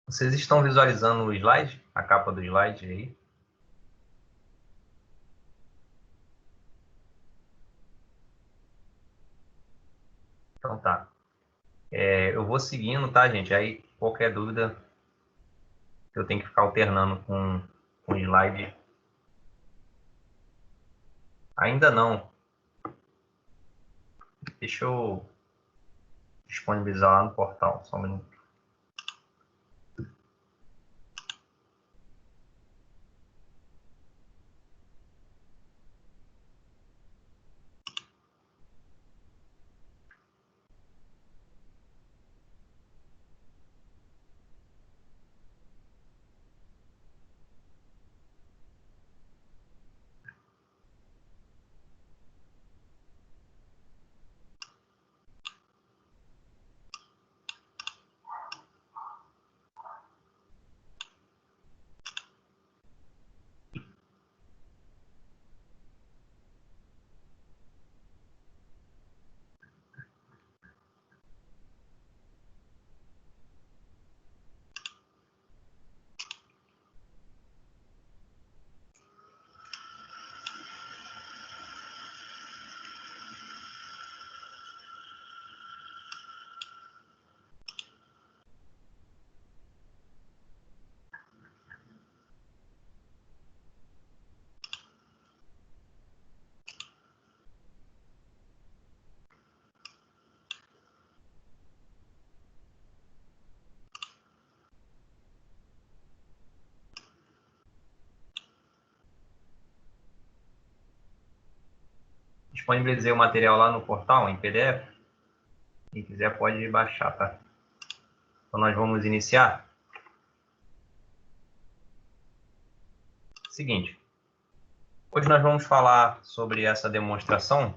Vocês estão visualizando o slide? A capa do slide aí? Então tá. Eu vou seguindo, tá, gente? Aí qualquer dúvida, eu tenho que ficar alternando com o slide. Ainda não. Deixa eu disponibilizar lá no portal. Só um minuto. Disponibilizei o material lá no portal, em PDF. Quem quiser pode baixar, tá? Então nós vamos iniciar. Seguinte. Hoje nós vamos falar sobre essa demonstração.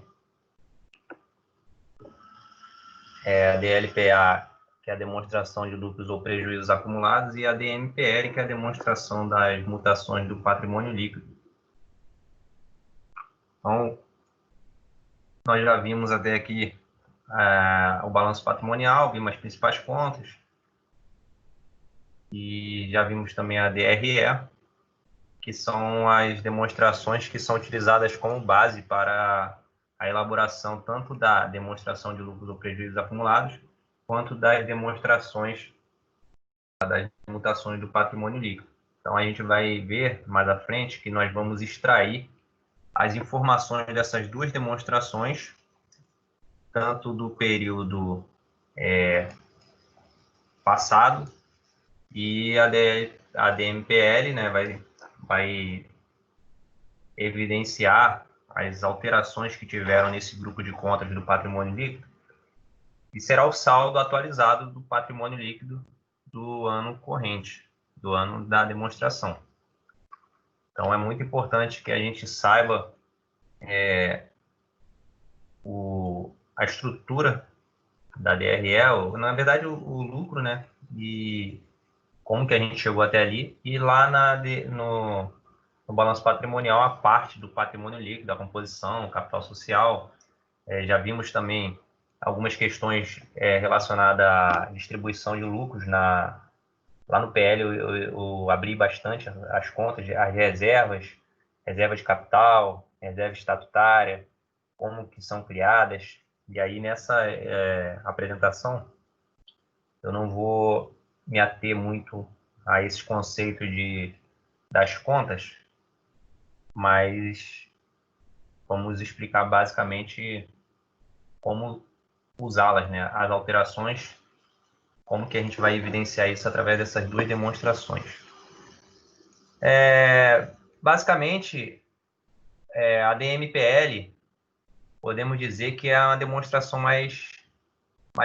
A DLPA, que é a demonstração de lucros ou prejuízos acumulados, e a DMPL, que é a demonstração das mutações do patrimônio líquido. Então, nós já vimos até aqui o balanço patrimonial, vimos as principais contas, e já vimos também a DRE, que são as demonstrações que são utilizadas como base para a elaboração tanto da demonstração de lucros ou prejuízos acumulados, quanto das demonstrações das mutações do patrimônio líquido. Então, a gente vai ver mais à frente que nós vamos extrair as informações dessas duas demonstrações, tanto do período passado e a DMPL, né, vai evidenciar as alterações que tiveram nesse grupo de contas do patrimônio líquido e será o saldo atualizado do patrimônio líquido do ano corrente, do ano da demonstração. Então, é muito importante que a gente saiba a estrutura da DRE, na verdade, o lucro, né? E como que a gente chegou até ali. E lá no balanço patrimonial, a parte do patrimônio líquido, a composição, capital social. Já vimos também algumas questões relacionadas à distribuição de lucros lá no PL. Eu abri bastante as contas, as reservas de capital, reserva estatutária, como que são criadas. E aí, nessa apresentação, eu não vou me ater muito a esses conceitos das contas, mas vamos explicar basicamente como usá-las, né? As alterações, como que a gente vai evidenciar isso através dessas duas demonstrações. Basicamente, a DMPL, podemos dizer que é uma demonstração mais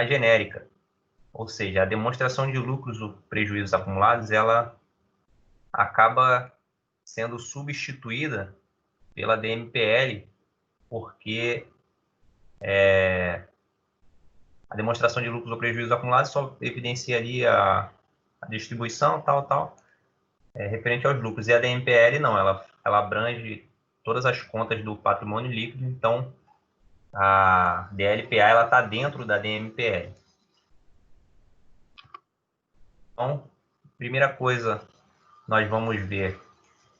genérica. Ou seja, a demonstração de lucros ou prejuízos acumulados, ela acaba sendo substituída pela DMPL, porque a demonstração de lucros ou prejuízos acumulados só evidencia ali a distribuição, tal, referente aos lucros. E a DMPL não, ela abrange todas as contas do patrimônio líquido, então a DLPA está dentro da DMPL. Então, Primeira coisa, nós vamos ver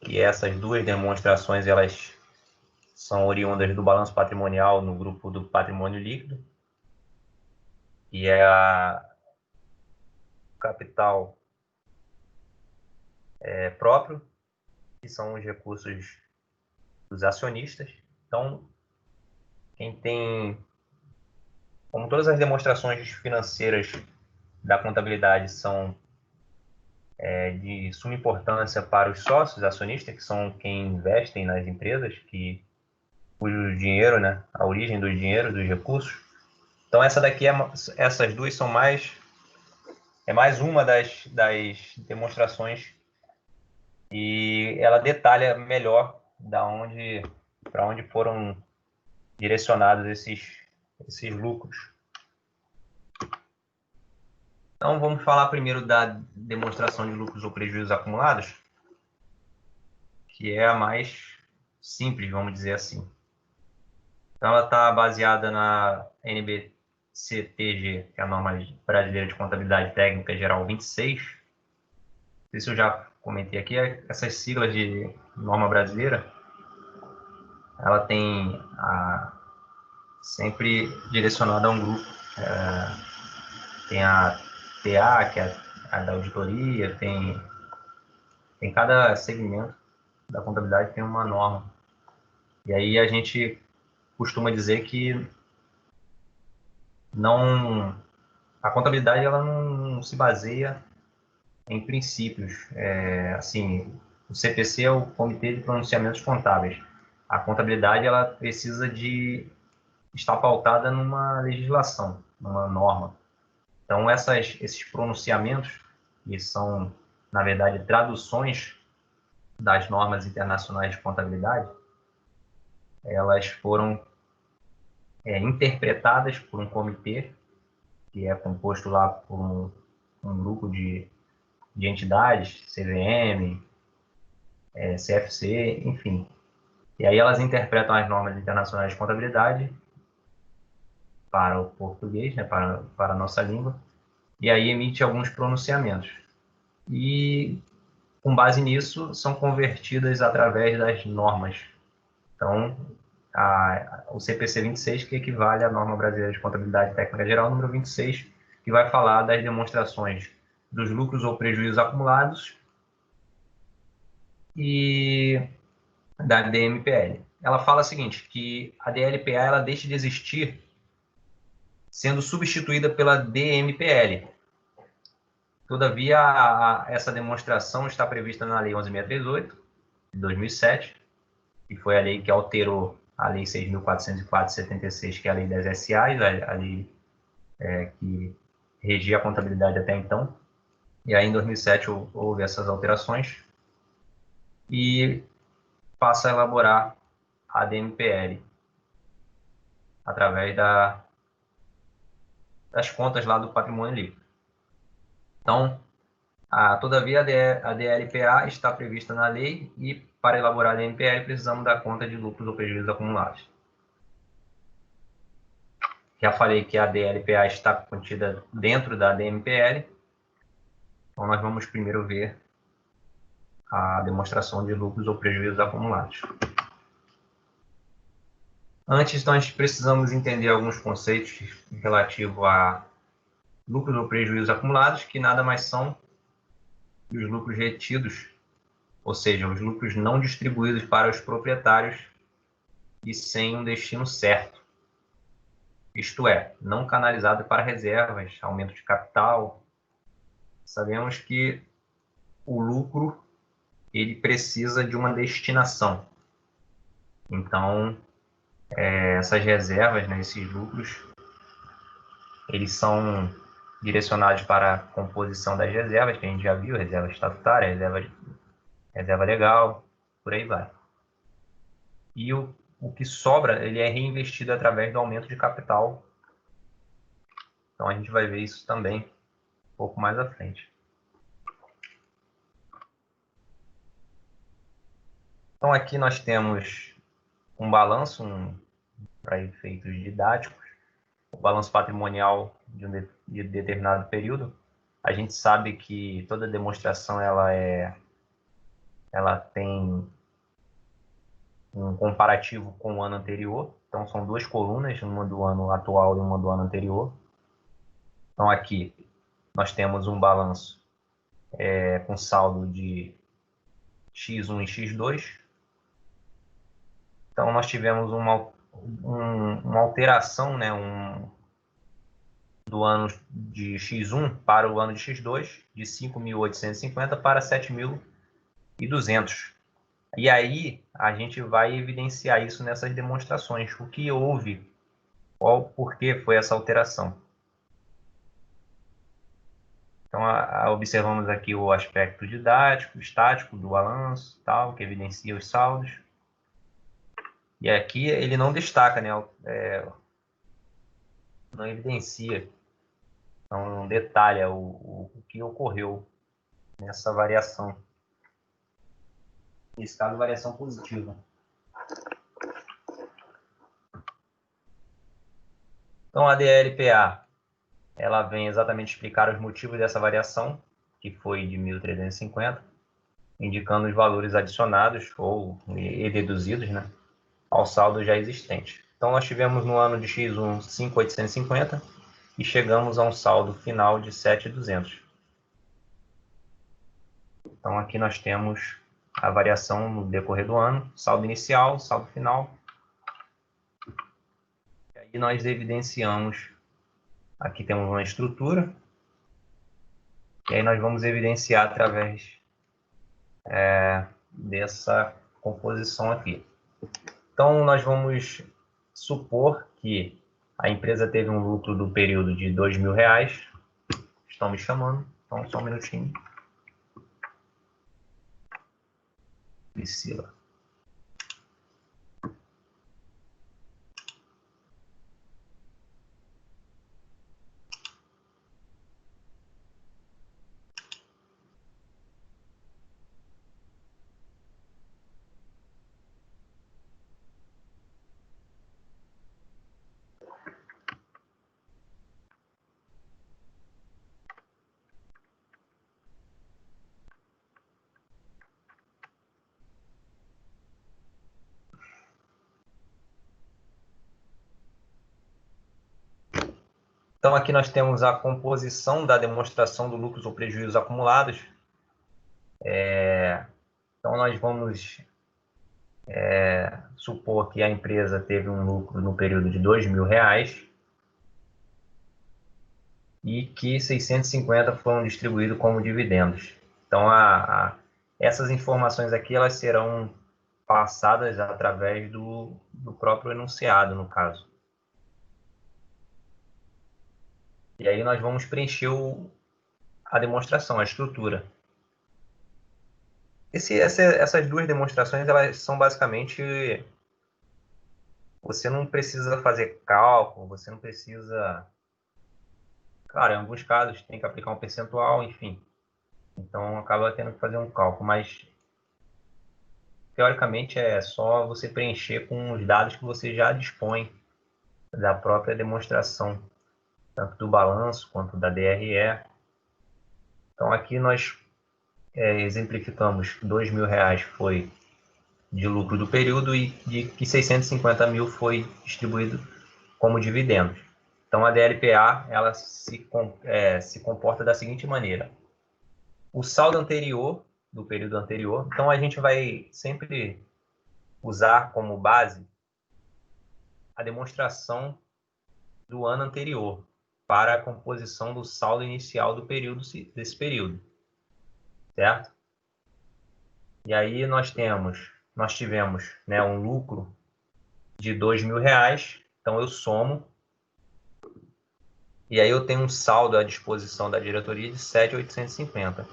que essas duas demonstrações, elas são oriundas do balanço patrimonial no grupo do patrimônio líquido, que é a capital próprio, que são os recursos dos acionistas. Então, quem tem, como todas as demonstrações financeiras da contabilidade são de suma importância para os sócios acionistas, que são quem investem nas empresas, cujo dinheiro, né, a origem do dinheiro, dos recursos. Então, essas duas são mais uma das demonstrações, e ela detalha melhor para onde foram direcionados esses lucros. Então, vamos falar primeiro da demonstração de lucros ou prejuízos acumulados, que é a mais simples, vamos dizer assim. Então, ela está baseada na NBCTG, que é a Norma Brasileira de Contabilidade Técnica Geral 26. Não sei se eu já comentei aqui, essas siglas de norma brasileira, ela tem sempre direcionada a um grupo. Tem a TA, que é a da auditoria, tem cada segmento da contabilidade tem uma norma. E aí a gente costuma dizer que a contabilidade ela não se baseia em princípios. Assim, o CPC é o Comitê de Pronunciamentos Contábeis. A contabilidade ela precisa de estar pautada numa legislação, numa norma. Então, esses pronunciamentos, que são, na verdade, traduções das normas internacionais de contabilidade, elas foram interpretadas por um comitê, que é composto lá por um grupo de entidades, CVM, CFC, enfim. E aí elas interpretam as normas internacionais de contabilidade para o português, né, para a nossa língua, e aí emite alguns pronunciamentos. E, com base nisso, são convertidas através das normas. Então, o CPC 26, que equivale à Norma Brasileira de Contabilidade Técnica Geral, número 26, que vai falar das demonstrações dos lucros ou prejuízos acumulados e da DMPL. Ela fala o seguinte, que a DLPA ela deixa de existir sendo substituída pela DMPL. Todavia, essa demonstração está prevista na Lei 11.638, de 2007, que foi a lei que alterou a Lei 6.404 de 76, que é a Lei das SAs, a lei que regia a contabilidade até então. E aí, em 2007, houve essas alterações e passa a elaborar a DMPL através das contas lá do patrimônio líquido. Então, todavia, a DLPA está prevista na lei e, para elaborar a DMPL, precisamos da conta de lucros ou prejuízos acumulados. Já falei que a DLPA está contida dentro da DMPL, então nós vamos primeiro ver a demonstração de lucros ou prejuízos acumulados. Antes, nós precisamos entender alguns conceitos relativos a lucros ou prejuízos acumulados, que nada mais são que os lucros retidos, ou seja, os lucros não distribuídos para os proprietários e sem um destino certo. Isto é, não canalizado para reservas, aumento de capital. Sabemos que o lucro ele precisa de uma destinação. Então, essas reservas, né, esses lucros, eles são direcionados para a composição das reservas, que a gente já viu, reserva estatutária, reserva legal, por aí vai. E o que sobra, ele é reinvestido através do aumento de capital. Então, a gente vai ver isso também um pouco mais à frente. Então, aqui nós temos um balanço para efeitos didáticos, o balanço patrimonial de determinado período. A gente sabe que toda demonstração ela tem um comparativo com o ano anterior. Então, são duas colunas, uma do ano atual e uma do ano anterior. Então, aqui nós temos um balanço com saldo de X1 e X2. Então, nós tivemos uma alteração, né, do ano de X1 para o ano de X2, de 5.850 para 7.200. E aí, a gente vai evidenciar isso nessas demonstrações. O que houve, por que foi essa alteração. Então, observamos aqui o aspecto didático, estático do balanço, tal, que evidencia os saldos. E aqui ele não destaca, né? Não evidencia, não detalha o que ocorreu nessa variação. Nesse caso, variação positiva. Então, a DLPA, ela vem exatamente explicar os motivos dessa variação, que foi de 1.350, indicando os valores adicionados e deduzidos, né, ao saldo já existente. Então, nós tivemos no ano de X1 5.850 e chegamos a um saldo final de 7.200. Então, aqui nós temos a variação no decorrer do ano, saldo inicial, saldo final. E aí nós evidenciamos, aqui temos uma estrutura, e aí nós vamos evidenciar através dessa composição aqui. Então, nós vamos supor que a empresa teve um lucro do período de R$2.000. Estão me chamando, então só um minutinho. Priscila. Então, aqui nós temos a composição da demonstração do lucros ou prejuízos acumulados. Então, nós vamos supor que a empresa teve um lucro no período de R$2.000 e que 650 foram distribuídos como dividendos. Então, essas informações aqui elas serão passadas através do próprio enunciado, no caso. E aí nós vamos preencher a demonstração, a estrutura. Essas duas demonstrações, elas são basicamente... Você não precisa fazer cálculo, você não precisa... Claro, em alguns casos tem que aplicar um percentual, enfim. Então, acaba tendo que fazer um cálculo, mas... Teoricamente, é só você preencher com os dados que você já dispõe da própria demonstração, tanto do balanço quanto da DRE. Então, aqui nós exemplificamos que R$2.000 foi de lucro do período e de que 650 mil foi distribuído como dividendos. Então, a DLPA ela se comporta da seguinte maneira. O saldo anterior, do período anterior, então a gente vai sempre usar como base a demonstração do ano anterior para a composição do saldo inicial desse período, certo? E aí nós tivemos, né, um lucro de R$2.000, então eu somo, e aí eu tenho um saldo à disposição da diretoria de 7.850.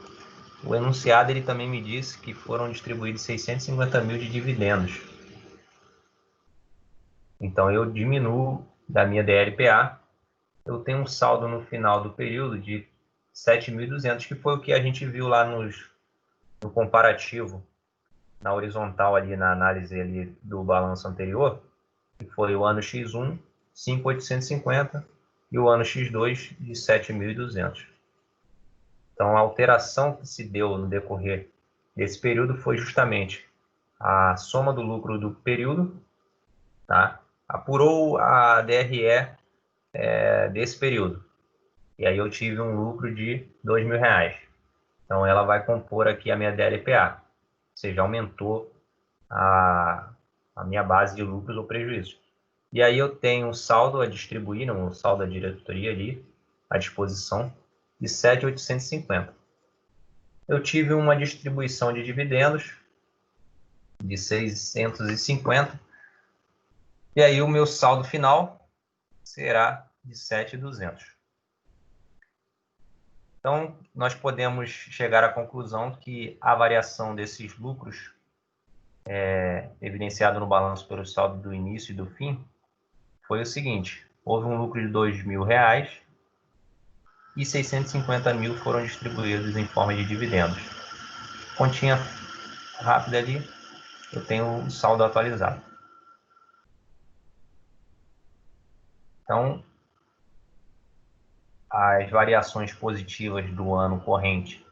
O enunciado ele também me disse que foram distribuídos 650 mil de dividendos. Então eu diminuo da minha DLPA, eu tenho um saldo no final do período de 7.200, que foi o que a gente viu lá no comparativo, na horizontal ali, na análise ali do balanço anterior, que foi o ano X1, 5.850, e o ano X2, de 7.200. Então, a alteração que se deu no decorrer desse período foi justamente a soma do lucro do período, tá? Apurou a DRE desse período. E aí eu tive um lucro de R$ 2.000. Então, ela vai compor aqui a minha DLPA. Ou seja, aumentou a minha base de lucros ou prejuízos. E aí eu tenho um saldo a distribuir, um saldo da diretoria ali, à disposição, de 7.850. Eu tive uma distribuição de dividendos de 650, e aí o meu saldo final será de 7.200. Então, nós podemos chegar à conclusão que a variação desses lucros, evidenciado no balanço pelo saldo do início e do fim, foi o seguinte: houve um lucro de R$ 2.000 e 650 mil foram distribuídos em forma de dividendos. Continha rápida ali, eu tenho o saldo atualizado. Então, as variações positivas do ano corrente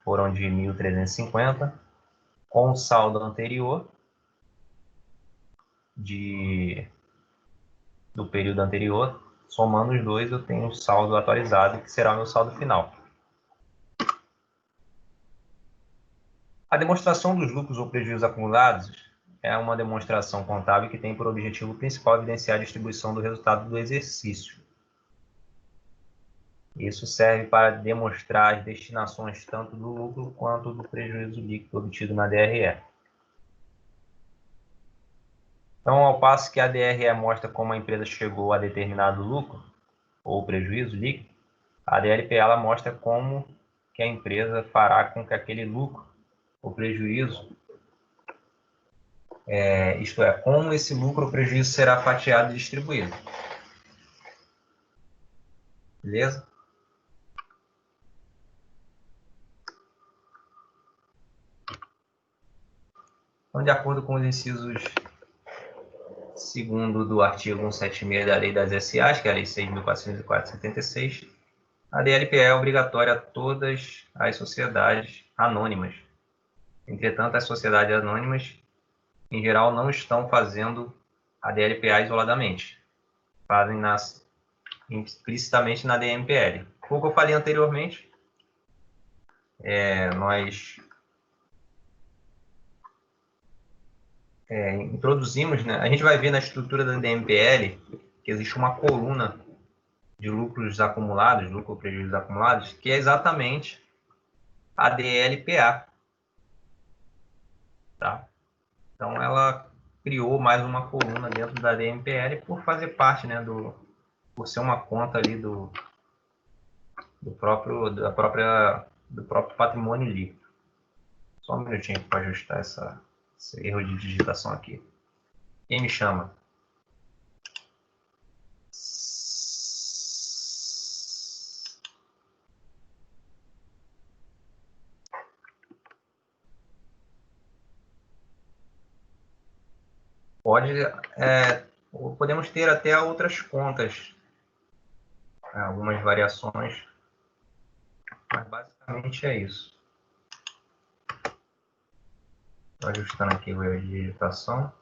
foram de 1.350, com o saldo anterior do período anterior, somando os dois, eu tenho o saldo atualizado, que será o meu saldo final. A demonstração dos lucros ou prejuízos acumulados é uma demonstração contábil que tem por objetivo principal evidenciar a distribuição do resultado do exercício. Isso serve para demonstrar as destinações tanto do lucro quanto do prejuízo líquido obtido na DRE. Então, ao passo que a DRE mostra como a empresa chegou a determinado lucro ou prejuízo líquido, a DLPA ela mostra como que a empresa fará com que aquele lucro ou prejuízo, isto é, como esse lucro ou prejuízo será fatiado e distribuído. Beleza? Então, de acordo com os incisos 2º do artigo 176 da Lei das SAs, que é a Lei 6.404/76, a DLPA é obrigatória a todas as sociedades anônimas. Entretanto, as sociedades anônimas, em geral, não estão fazendo a DLPA isoladamente. Fazem implicitamente na DMPL. Como eu falei anteriormente, nós introduzimos, né? A gente vai ver na estrutura da DMPL que existe uma coluna de lucros acumulados, lucro ou prejuízos acumulados, que é exatamente a DLPA. Tá? Então, ela criou mais uma coluna dentro da DMPL por fazer parte, né, por ser uma conta ali do próprio patrimônio líquido. Só um minutinho para ajustar esse erro de digitação aqui. Quem me chama? Podemos ter até outras contas, algumas variações, mas basicamente é isso. Estou ajustando aqui o erro de digitação.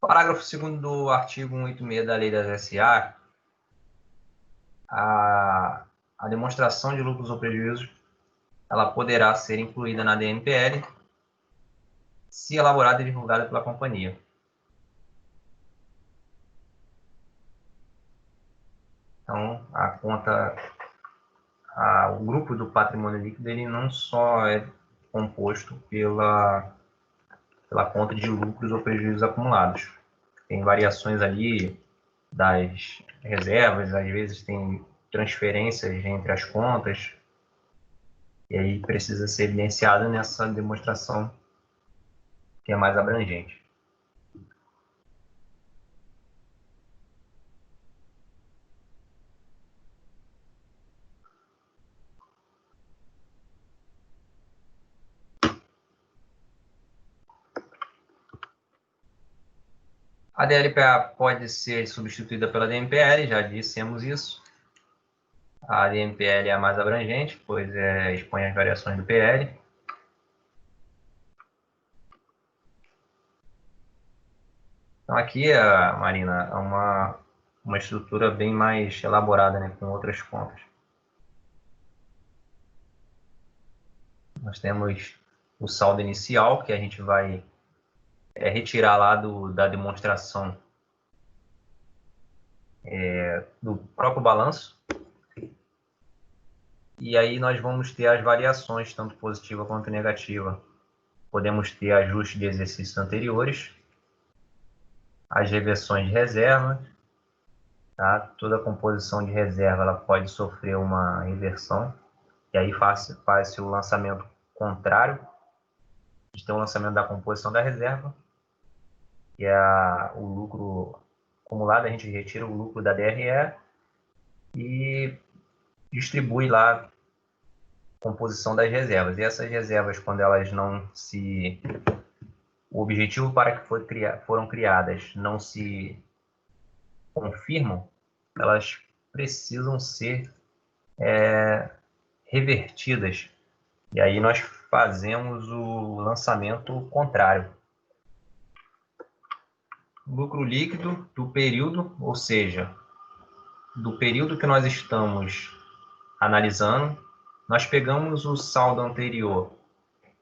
Parágrafo 2º do artigo 186 da Lei das SA, a a demonstração de lucros ou prejuízos, ela poderá ser incluída na DMPL se elaborada e divulgada pela companhia. Então, a conta, o grupo do patrimônio líquido, ele não só é composto pela conta de lucros ou prejuízos acumulados. Tem variações ali das reservas, às vezes tem transferências entre as contas, e aí precisa ser evidenciado nessa demonstração que é mais abrangente. A DLPA pode ser substituída pela DMPL, já dissemos isso. A DMPL é a mais abrangente, pois expõe as variações do PL. Então aqui, Marina, é uma estrutura bem mais elaborada, né, com outras contas. Nós temos o saldo inicial, que a gente vai retirar lá da demonstração do próprio balanço. E aí nós vamos ter as variações, tanto positiva quanto negativa. Podemos ter ajuste de exercícios anteriores, as reversões de reserva, tá? Toda composição de reserva ela pode sofrer uma reversão, e aí faz-se o lançamento contrário. A gente tem o lançamento da composição da reserva, que é o lucro acumulado, a gente retira o lucro da DRE e distribui lá a composição das reservas. E essas reservas, quando elas não se... O objetivo para que foram criadas não se confirmam, elas precisam ser revertidas. E aí nós fazemos o lançamento contrário. Lucro líquido do período, ou seja, do período que nós estamos analisando, nós pegamos o saldo anterior,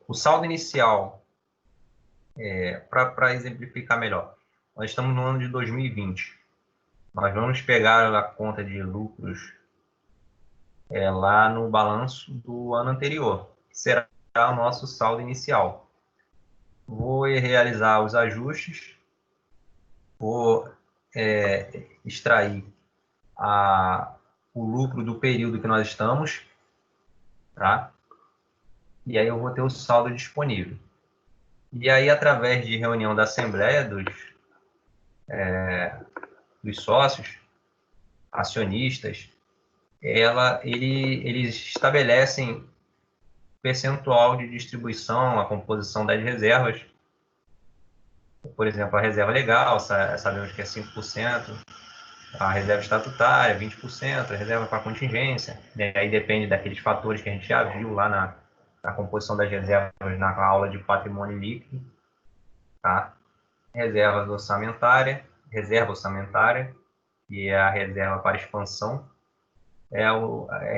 o saldo inicial, para exemplificar melhor. Nós estamos no ano de 2020. Nós vamos pegar a conta de lucros lá no balanço do ano anterior, que será o nosso saldo inicial. Vou realizar os ajustes, vou extrair o lucro do período que nós estamos, tá? E aí eu vou ter o saldo disponível. E aí, através de reunião da Assembleia dos sócios, acionistas, eles estabelecem percentual de distribuição, a composição das reservas. Por exemplo, a reserva legal, sabemos que é 5%, a reserva estatutária, 20%, a reserva para contingência. Aí depende daqueles fatores que a gente já viu lá na composição das reservas na aula de patrimônio líquido. Tá? Reserva orçamentária, que é a reserva para expansão,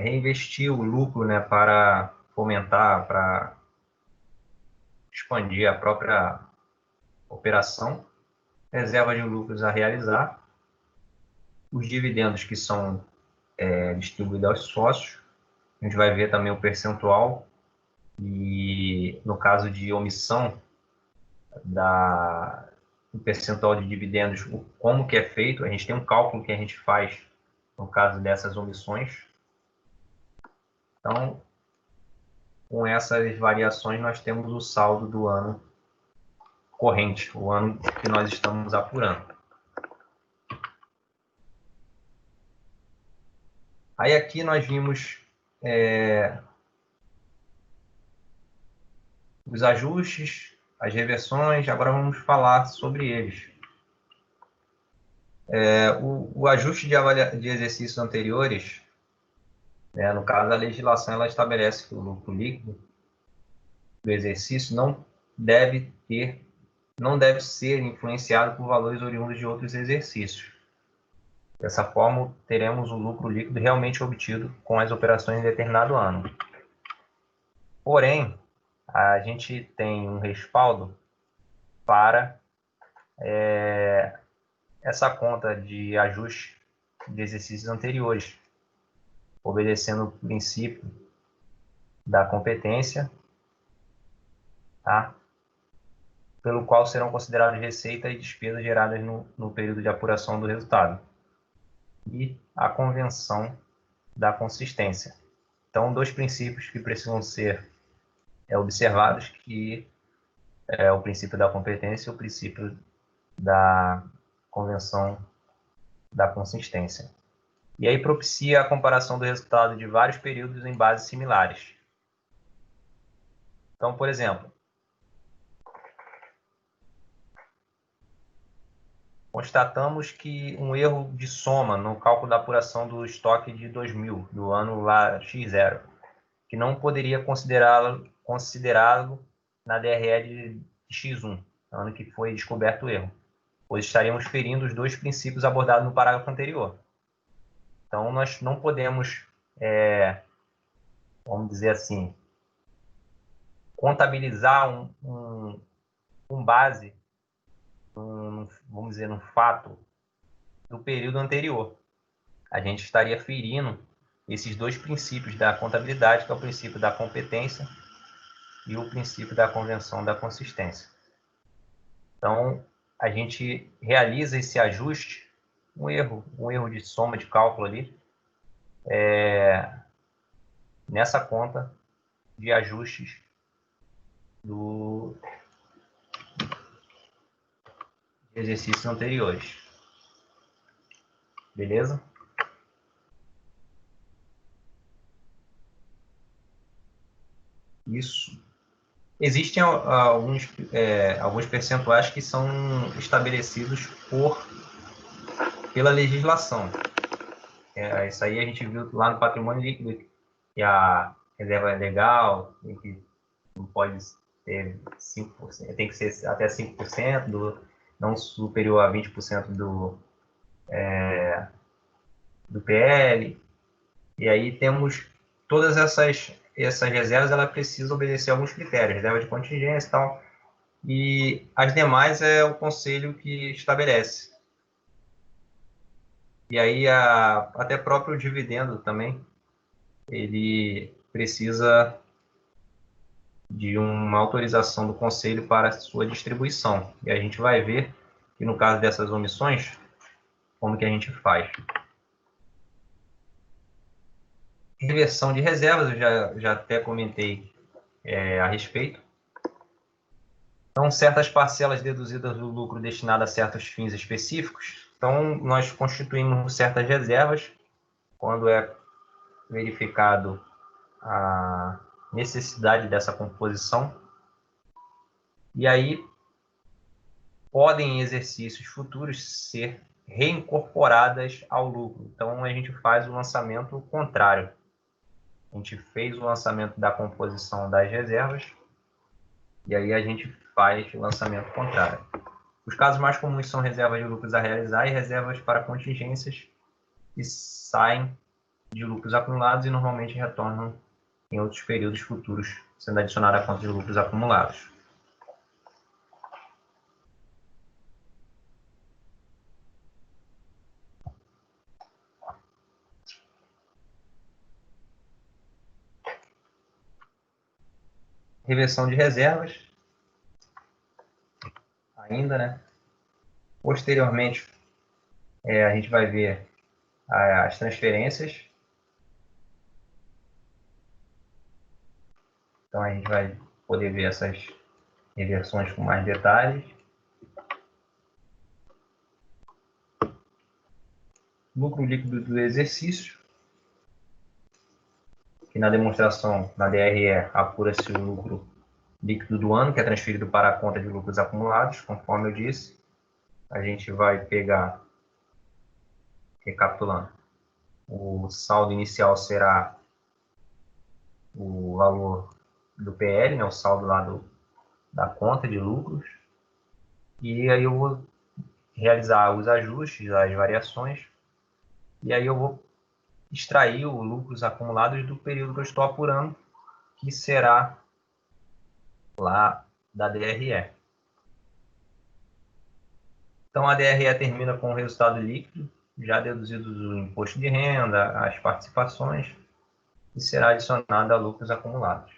reinvestir o lucro, né, para fomentar, para expandir a própria operação. Reserva de lucros a realizar, os dividendos que são distribuídos aos sócios, a gente vai ver também o percentual, e no caso de omissão do percentual de dividendos, como que é feito, a gente tem um cálculo que a gente faz no caso dessas omissões. Então, com essas variações, nós temos o saldo do ano corrente, o ano que nós estamos apurando. Aí aqui nós vimos os ajustes, as reversões, agora vamos falar sobre eles. O ajuste de exercícios anteriores, no caso, a legislação ela estabelece que o lucro líquido do exercício não deve ser influenciado por valores oriundos de outros exercícios. Dessa forma, teremos o lucro líquido realmente obtido com as operações em determinado ano. Porém, a gente tem um respaldo para essa conta de ajuste de exercícios anteriores, obedecendo o princípio da competência, tá? Pelo qual serão consideradas receita e despesas geradas no período de apuração do resultado. E a convenção da consistência. Então, dois princípios que precisam ser observados, que é o princípio da competência e o princípio da convenção da consistência. E aí propicia a comparação do resultado de vários períodos em bases similares. Então, por exemplo, constatamos que um erro de soma no cálculo da apuração do estoque de 2000, do ano lá X0, que não poderia considerá-lo na DRE de X1, ano que foi descoberto o erro, pois estaríamos ferindo os dois princípios abordados no parágrafo anterior. Então, nós não podemos, vamos dizer assim, contabilizar um base, vamos dizer, um fato do período anterior. A gente estaria ferindo esses dois princípios da contabilidade, que é o princípio da competência e o princípio da convenção da consistência. Então, a gente realiza esse ajuste, um erro de soma de cálculo ali, nessa conta de ajustes do exercícios anteriores. Beleza? Isso. Existem alguns percentuais que são estabelecidos pela legislação. Isso aí a gente viu lá no patrimônio líquido, que a reserva é legal, que não pode ter 5%, tem que ser até 5%, não superior a 20% do PL. E aí temos todas essas reservas, ela precisa obedecer alguns critérios, reserva de contingência e tal, e as demais é o conselho que estabelece. E aí até próprio dividendo também, ele precisa de uma autorização do conselho para sua distribuição. E a gente vai ver que no caso dessas omissões, como que a gente faz. Reversão de reservas, eu já até comentei a respeito. Então, certas parcelas deduzidas do lucro destinado a certos fins específicos. Então, nós constituímos certas reservas quando é verificado a necessidade dessa composição. E aí, podem em exercícios futuros ser reincorporadas ao lucro. Então, a gente faz o lançamento contrário. A gente fez o lançamento da composição das reservas e aí a gente faz o lançamento contrário. Os casos mais comuns são reservas de lucros a realizar e reservas para contingências que saem de lucros acumulados e normalmente retornam em outros períodos futuros, sendo adicionada à conta de lucros acumulados. Reversão de reservas, ainda, né? Posteriormente, a gente vai ver as transferências. Então, a gente vai poder ver essas reversões com mais detalhes. Lucro líquido do exercício, que na demonstração, na DRE, apura-se o lucro líquido do ano, que é transferido para a conta de lucros acumulados, conforme eu disse. A gente vai pegar, recapitulando, o saldo inicial será o valor do PL, né, o saldo lá da conta de lucros, e aí eu vou realizar os ajustes, as variações, E aí eu vou extrair os lucros acumulados do período que eu estou apurando, que será lá da DRE. Então, a DRE termina com o resultado líquido, já deduzidos o imposto de renda, as participações, e será adicionado a lucros acumulados.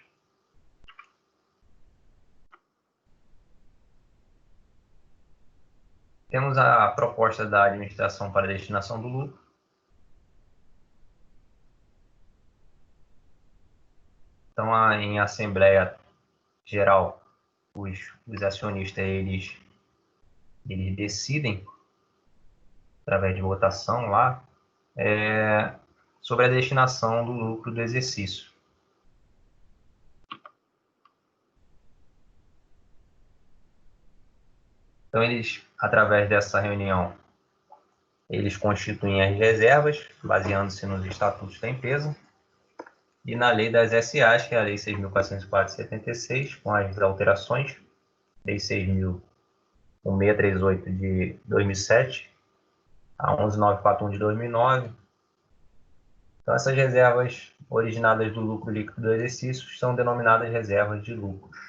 Temos a proposta da administração para a destinação do lucro. Então, em Assembleia Geral, os acionistas eles decidem, através de votação lá, sobre a destinação do lucro do exercício. Então, eles, através dessa reunião, eles constituem as reservas, baseando-se nos estatutos da empresa, e na lei das SAs, que é a Lei 6.404/76, com as alterações, Lei 6.638 de 2007, a 11.941 de 2009. Então, essas reservas originadas do lucro líquido do exercício são denominadas reservas de lucros.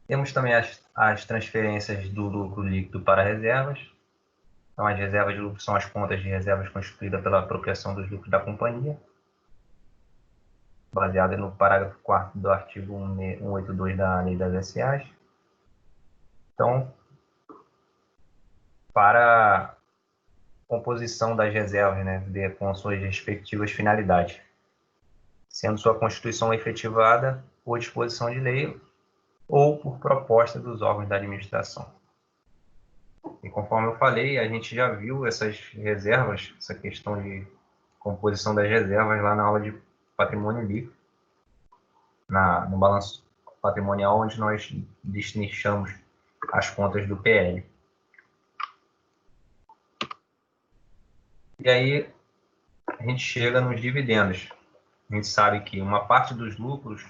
Temos também as transferências do lucro líquido para reservas. Então, as reservas de lucro são as contas de reservas constituídas pela apropriação dos lucros da companhia, baseada no parágrafo 4º do artigo 182 da Lei das SAs. Então, para a composição das reservas, né, com suas respectivas finalidades, sendo sua constituição efetivada por disposição de lei ou por proposta dos órgãos da administração. E conforme eu falei, a gente já viu essas reservas, essa questão de composição das reservas lá na aula de patrimônio líquido, no balanço patrimonial, onde nós destrinchamos as contas do PL. E aí a gente chega nos dividendos. A gente sabe que uma parte dos lucros,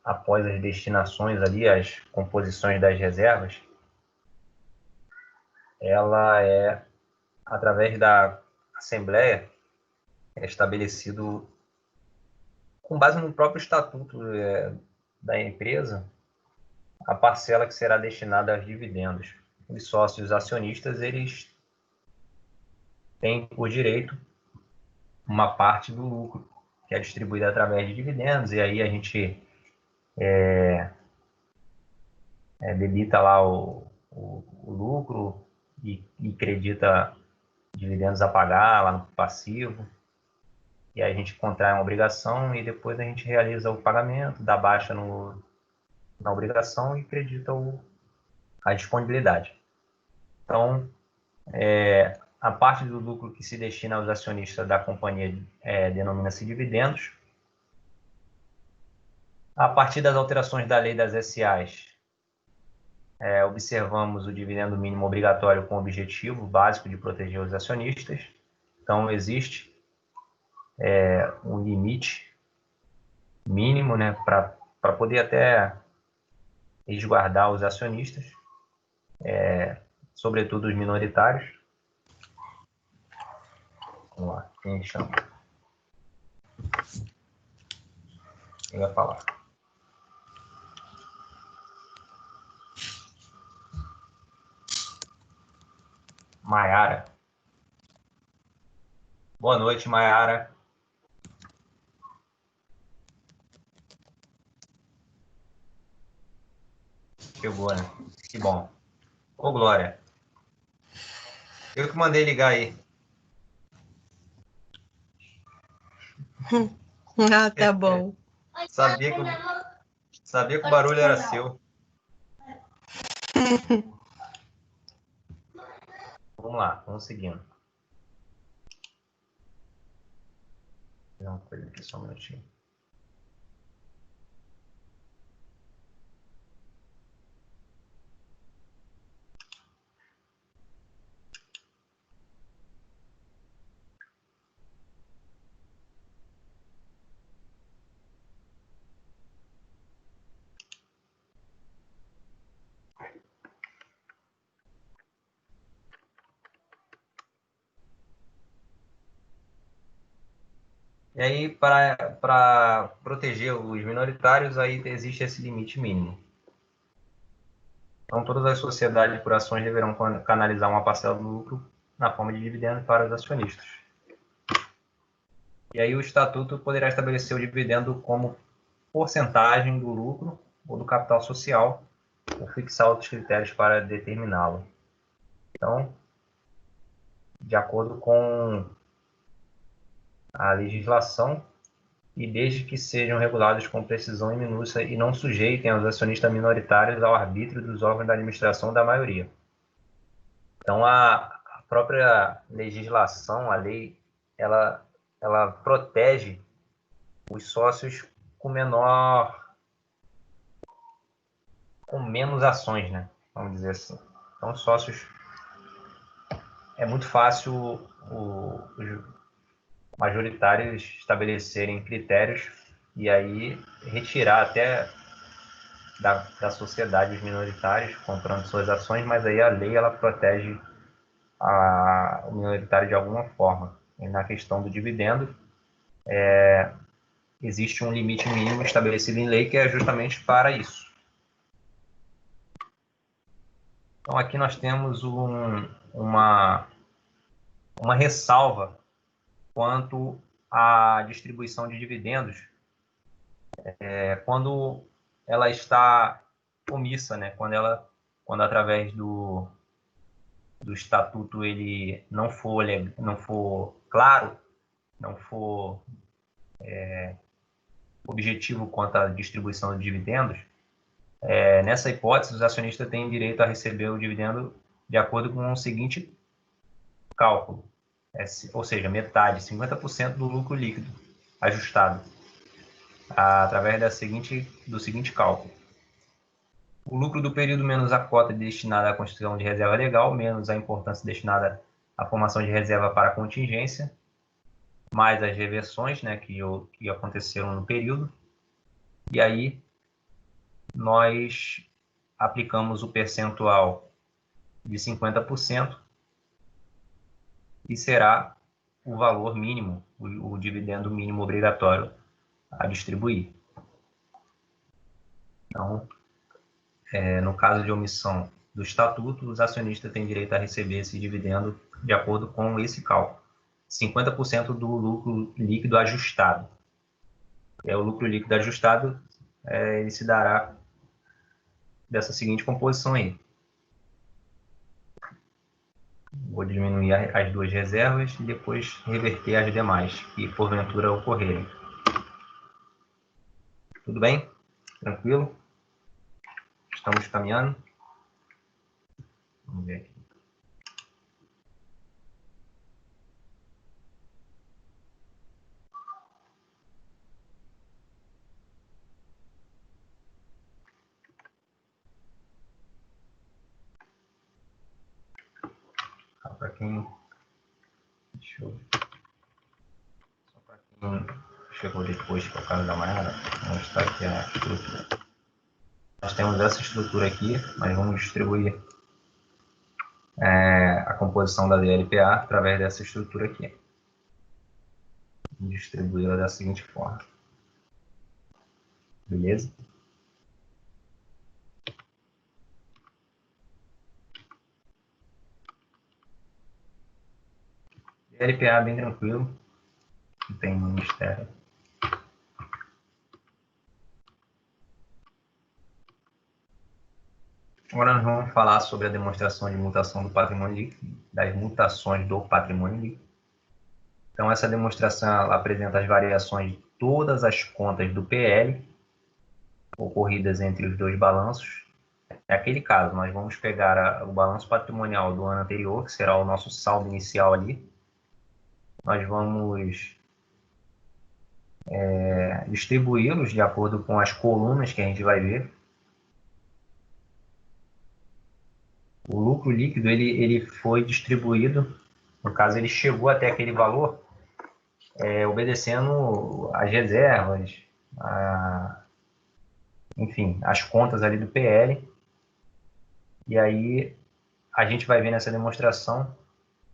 após as destinações ali, as composições das reservas, ela é, através da Assembleia, é estabelecido, com base no próprio estatuto da empresa, a parcela que será destinada aos dividendos. Os sócios acionistas, eles têm por direito uma parte do lucro, que é distribuída através de dividendos, e aí a gente debita lá o lucro e credita dividendos a pagar lá no passivo, e aí a gente contrai uma obrigação e depois a gente realiza o pagamento, dá baixa na obrigação e credita a disponibilidade. Então, a parte do lucro que se destina aos acionistas da companhia denomina-se dividendos. A partir das alterações da lei das SAs, observamos o dividendo mínimo obrigatório com o objetivo básico de proteger os acionistas. Então, existe um limite mínimo, né, para poder até resguardar os acionistas, sobretudo os minoritários. Vamos lá, quem chama? Quem vai falar? Maiara. Boa noite, Maiara. Chegou, né? Que bom. Ô, Glória. Eu que mandei ligar aí. Ah, tá bom. Sabia que o barulho era seu. vamos lá, vamos seguindo. Vou fazer uma coisa aqui, só um minutinho. E aí, para proteger os minoritários, aí existe esse limite mínimo. Então, todas as sociedades por ações deverão canalizar uma parcela do lucro na forma de dividendo para os acionistas. E aí, o estatuto poderá estabelecer o dividendo como porcentagem do lucro ou do capital social, ou fixar outros critérios para determiná-lo. Então, de acordo com a legislação, e desde que sejam regulados com precisão e minúcia e não sujeitem os acionistas minoritários ao arbítrio dos órgãos da administração da maioria. Então, a própria legislação, a lei, ela protege os sócios com menos ações, né? Vamos dizer assim. Então, sócios, é muito fácil os majoritários estabelecerem critérios e aí retirar até da sociedade os minoritários comprando suas ações, mas aí a lei ela protege o minoritário de alguma forma. E na questão do dividendo, existe um limite mínimo estabelecido em lei que é justamente para isso. Então aqui nós temos uma ressalva quanto à distribuição de dividendos quando ela está omissa, né? Quando através do estatuto ele não for claro, não for objetivo quanto à distribuição de dividendos, nessa hipótese os acionistas têm direito a receber o dividendo de acordo com o seguinte cálculo, ou seja, metade, 50% do lucro líquido ajustado, através do seguinte cálculo. O lucro do período menos a cota destinada à constituição de reserva legal, menos a importância destinada à formação de reserva para contingência, mais as reversões, né, que aconteceram no período. E aí nós aplicamos o percentual de 50% e será o valor mínimo, o dividendo mínimo obrigatório a distribuir. Então, no caso de omissão do estatuto, os acionistas têm direito a receber esse dividendo de acordo com esse cálculo. 50% do lucro líquido ajustado. O lucro líquido ajustado ele se dará dessa seguinte composição aí. Vou diminuir as duas reservas e depois reverter as demais que porventura ocorrerem. Tudo bem? Tranquilo? Estamos caminhando? Vamos ver aqui. Para quem... Deixa eu... Só para quem chegou depois, por causa da manhã, vamos mostrar aqui a estrutura. Nós temos essa estrutura aqui, mas vamos distribuir a composição da DLPA através dessa estrutura aqui. Vamos distribuí-la da seguinte forma. Beleza? DLPA bem tranquilo, não tem mistério. Agora nós vamos falar sobre a demonstração de mutação do patrimônio líquido, das mutações do patrimônio líquido. Então, essa demonstração ela apresenta as variações de todas as contas do PL ocorridas entre os dois balanços É aquele caso, nós vamos pegar o balanço patrimonial do ano anterior, que será o nosso saldo inicial ali. Nós vamos distribuí-los de acordo com as colunas que a gente vai ver. O lucro líquido ele foi distribuído, no caso ele chegou até aquele valor, obedecendo as reservas, enfim, as contas ali do PL. E aí a gente vai ver nessa demonstração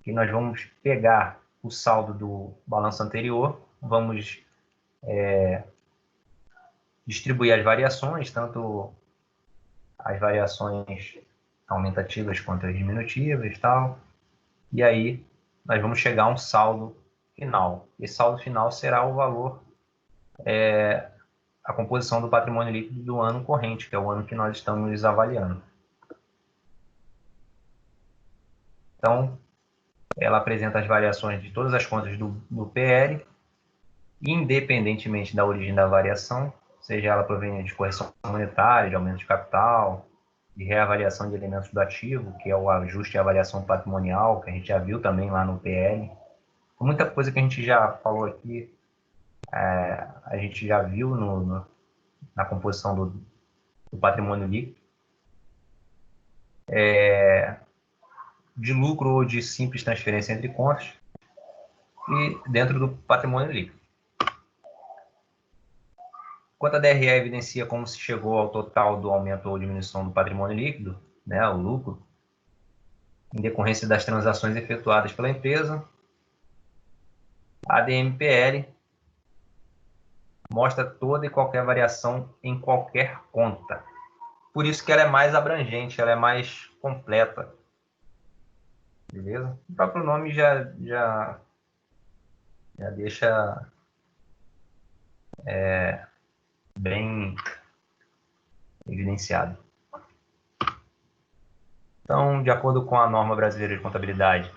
que nós vamos pegar o saldo do balanço anterior, vamos distribuir as variações, tanto as variações aumentativas quanto as diminutivas e tal. E aí nós vamos chegar a um saldo final. Esse saldo final será o valor, a composição do patrimônio líquido do ano corrente, que é o ano que nós estamos avaliando. Então, ela apresenta as variações de todas as contas do PL, independentemente da origem da variação, seja ela proveniente de correção monetária, de aumento de capital, de reavaliação de elementos do ativo, que é o ajuste e avaliação patrimonial, que a gente já viu também lá no PL. Muita coisa que a gente já falou aqui, a gente já viu na composição do patrimônio líquido. De lucro ou de simples transferência entre contas e dentro do patrimônio líquido. Enquanto a DRE evidencia como se chegou ao total do aumento ou diminuição do patrimônio líquido, né, o lucro, em decorrência das transações efetuadas pela empresa, a DMPL mostra toda e qualquer variação em qualquer conta. Por isso que ela é mais abrangente, ela é mais completa. Beleza? O próprio nome já deixa bem evidenciado. Então, de acordo com a norma brasileira de contabilidade,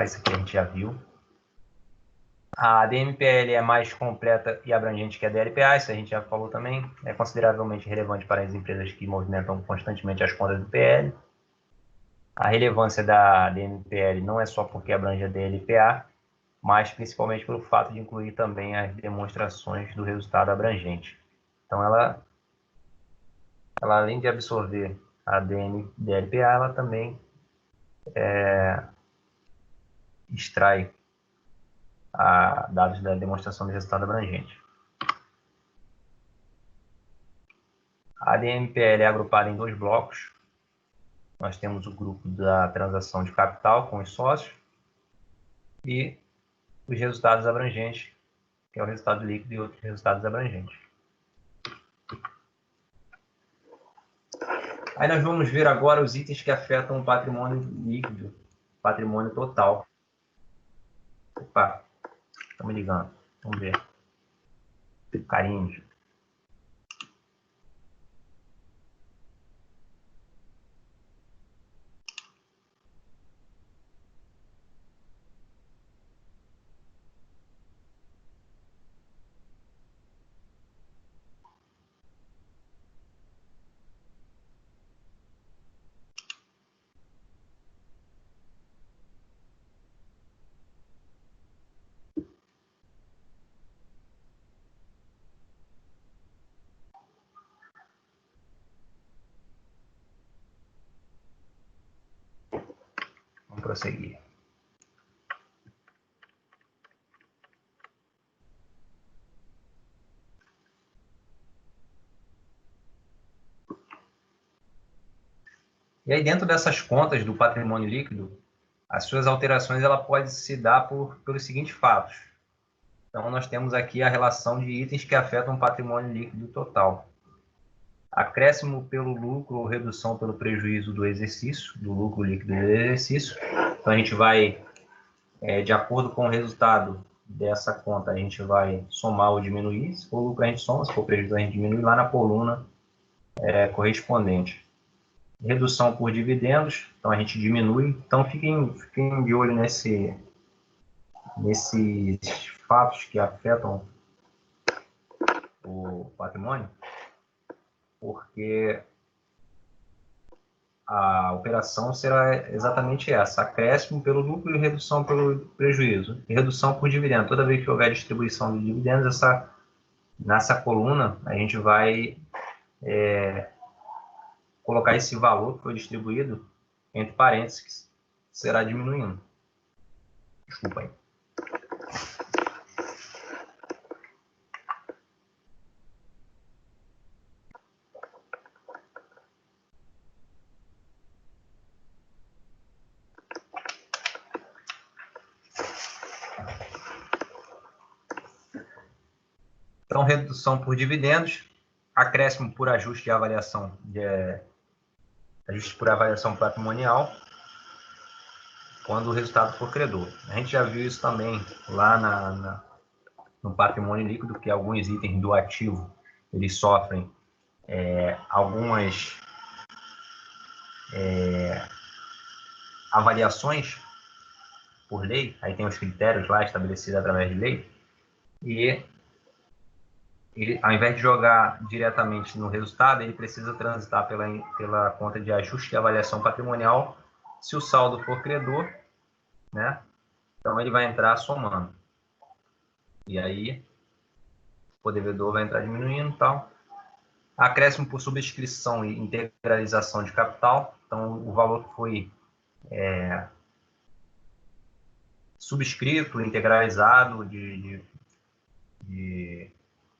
isso aqui a gente já viu. A DMPL é mais completa e abrangente que a DLPA, isso a gente já falou também. É consideravelmente relevante para as empresas que movimentam constantemente as contas do PL. A relevância da DMPL não é só porque abrange a DLPA, mas principalmente pelo fato de incluir também as demonstrações do resultado abrangente. Então, ela além de absorver a DLPA, ela também extrai dados da demonstração de resultado abrangente. A DMPL é agrupada em dois blocos. Nós temos o grupo da transação de capital com os sócios e os resultados abrangentes, que é o resultado líquido e outros resultados abrangentes. Aí nós vamos ver agora os itens que afetam o patrimônio líquido, patrimônio total. Opa, estão me ligando. Vamos ver. Carinhos. Vamos prosseguir. E aí, dentro dessas contas do patrimônio líquido, as suas alterações ela pode se dar pelos seguintes fatos. Então, nós temos aqui a relação de itens que afetam o patrimônio líquido total. Acréscimo pelo lucro ou redução pelo prejuízo do exercício, do lucro líquido do exercício. Então, a gente vai, de acordo com o resultado dessa conta, a gente vai somar ou diminuir. Se for lucro, a gente soma, se for prejuízo, a gente diminui lá na coluna correspondente. Redução por dividendos, então a gente diminui. Então, fiquem de olho nesses fatos que afetam o patrimônio. porque a operação será exatamente essa: acréscimo pelo lucro e redução pelo prejuízo, e redução por dividendo. Toda vez que houver distribuição de dividendos, nessa coluna a gente vai colocar esse valor que foi distribuído entre parênteses, que será diminuindo. Desculpa aí. Então, redução por dividendos, acréscimo por ajuste de avaliação, ajuste por avaliação patrimonial, quando o resultado for credor. A gente já viu isso também lá no patrimônio líquido, que alguns itens do ativo eles sofrem algumas avaliações por lei, aí tem os critérios lá estabelecidos através de lei, e ele, ao invés de jogar diretamente no resultado, ele precisa transitar pela conta de ajuste de avaliação patrimonial, se o saldo for credor, né? Então ele vai entrar somando. E aí o devedor vai entrar diminuindo e tal. Acréscimo por subscrição e integralização de capital. Então o valor que foi subscrito, integralizado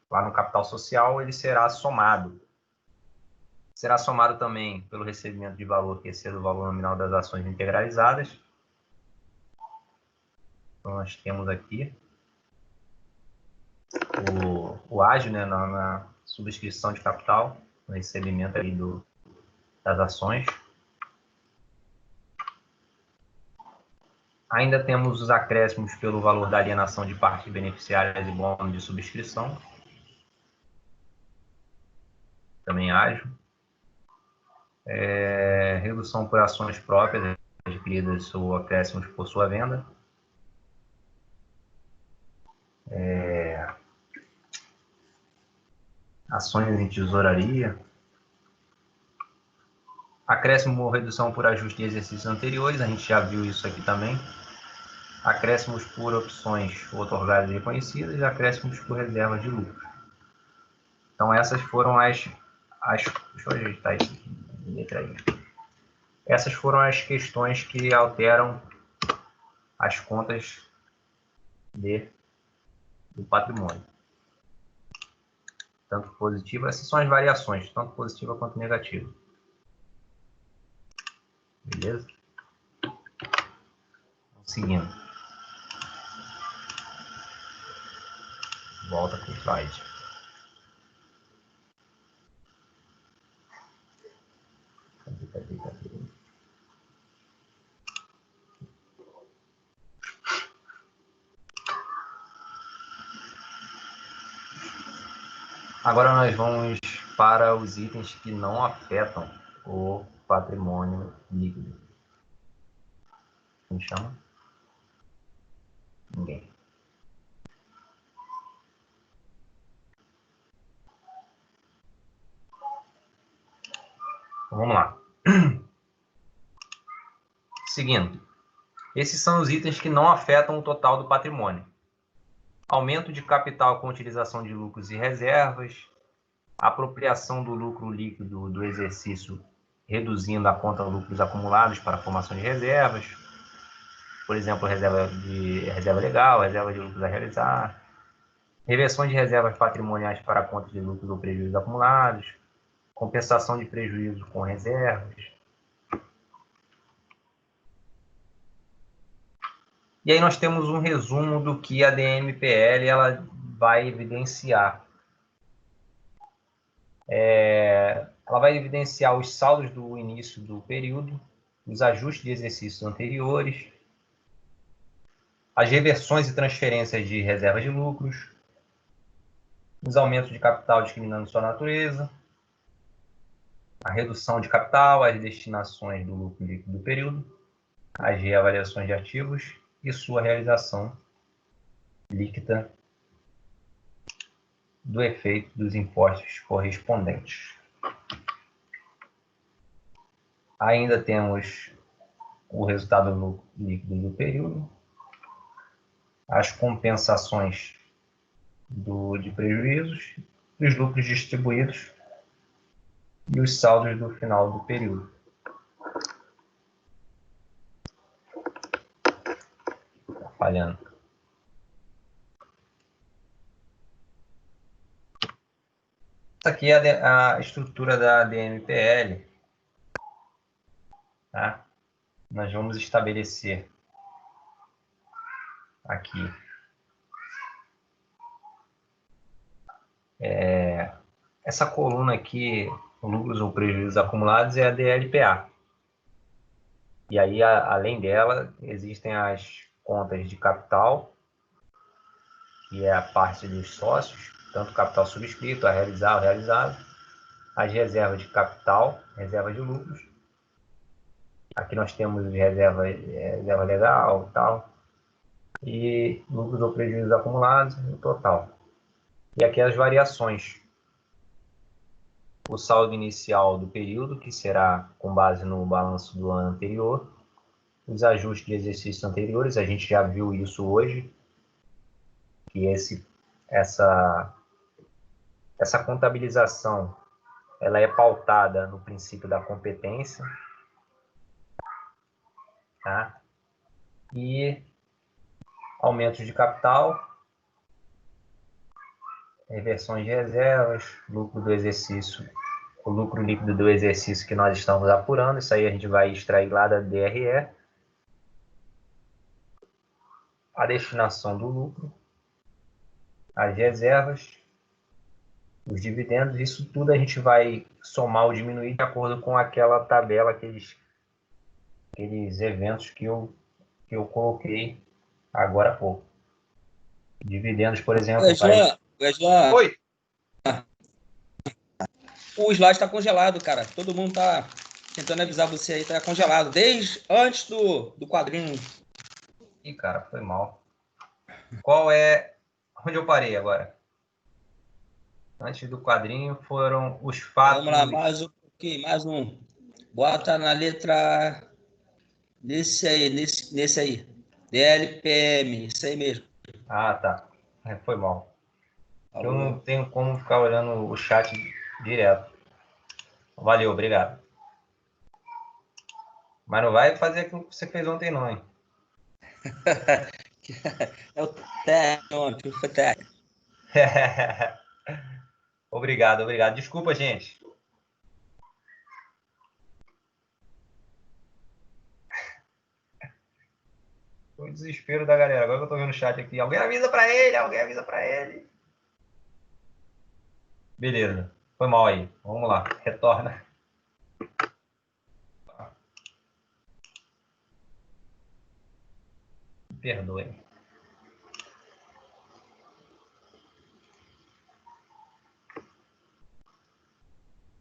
lá no capital social, ele será somado. Será somado também pelo recebimento de valor que exceda o valor nominal das ações integralizadas. Então, nós temos aqui o ágio, né, na subscrição de capital, no recebimento aí das ações. Ainda temos os acréscimos pelo valor da alienação de partes beneficiárias e bônus de subscrição. Também ágio. Redução por ações próprias adquiridas ou acréscimos por sua venda. Ações em tesouraria. Acréscimo ou redução por ajuste de exercícios anteriores, a gente já viu isso aqui também. Acréscimos por opções otorgadas e reconhecidas e acréscimos por reservas de lucro. Então essas foram deixa eu ajeitar isso aqui, letra aí. Essas foram as questões que alteram as contas do patrimônio. Tanto positiva, essas são as variações, tanto positiva quanto negativa. Beleza? Seguindo. Volta para o slide. Cadê? Agora nós vamos para os itens que não afetam o patrimônio líquido. Quem chama? Ninguém. Então, vamos lá. Seguindo. Esses são os itens que não afetam o total do patrimônio. Aumento de capital com utilização de lucros e reservas, apropriação do lucro líquido do exercício, reduzindo a conta lucros acumulados para a formação de reservas, por exemplo, reserva legal, reserva de lucros a realizar, reversões de reservas patrimoniais para a conta de lucros ou prejuízos acumulados, compensação de prejuízo com reservas. E aí nós temos um resumo do que a DMPL ela vai evidenciar. Ela vai evidenciar os saldos do início do período, os ajustes de exercícios anteriores, as reversões e transferências de reservas de lucros, os aumentos de capital discriminando sua natureza, a redução de capital, as destinações do lucro líquido do período, as reavaliações de ativos e sua realização líquida do efeito dos impostos correspondentes. Ainda temos o resultado líquido do período, as compensações de prejuízos, os lucros distribuídos e os saldos do final do período. Tá falhando. Essa aqui é a estrutura da DMPL. Tá? Nós vamos estabelecer aqui essa coluna aqui, lucros ou prejuízos acumulados, é a DLPA. E aí, além dela, existem as contas de capital, que é a parte dos sócios, tanto capital subscrito, a realizar, o realizado, as reservas de capital, reserva de lucros. Aqui nós temos reserva legal, tal, e lucros ou prejuízos acumulados no total. E aqui as variações. O saldo inicial do período, que será com base no balanço do ano anterior. Os ajustes de exercícios anteriores, a gente já viu isso hoje, que essa contabilização ela é pautada no princípio da competência, tá? E aumentos de capital, reversões de reservas, lucro do exercício, o lucro líquido do exercício que nós estamos apurando, isso aí a gente vai extrair lá da DRE, a destinação do lucro, as reservas, os dividendos, isso tudo a gente vai somar ou diminuir de acordo com aquela tabela, aqueles eventos que eu coloquei agora há pouco. Dividendos, por exemplo, Oi. O slide está congelado, cara. Todo mundo está tentando avisar você aí, está congelado. Desde antes do quadrinho. Ih, cara, foi mal. Qual é... Onde eu parei agora? Antes do quadrinho foram os fatos... Vamos lá, mais um pouquinho, mais um. Bota na letra... Nesse aí. DLPM, isso aí mesmo. Ah, tá. Foi mal. Eu não tenho como ficar olhando o chat direto. Valeu, obrigado. Mas não vai fazer aquilo que você fez ontem, não, hein? É o técnico, foi técnico. Obrigado, obrigado. Desculpa, gente. Foi o desespero da galera. Agora que eu tô vendo o chat aqui. Alguém avisa pra ele, alguém avisa pra ele. Beleza. Foi mal aí. Vamos lá. Retorna. Perdoe.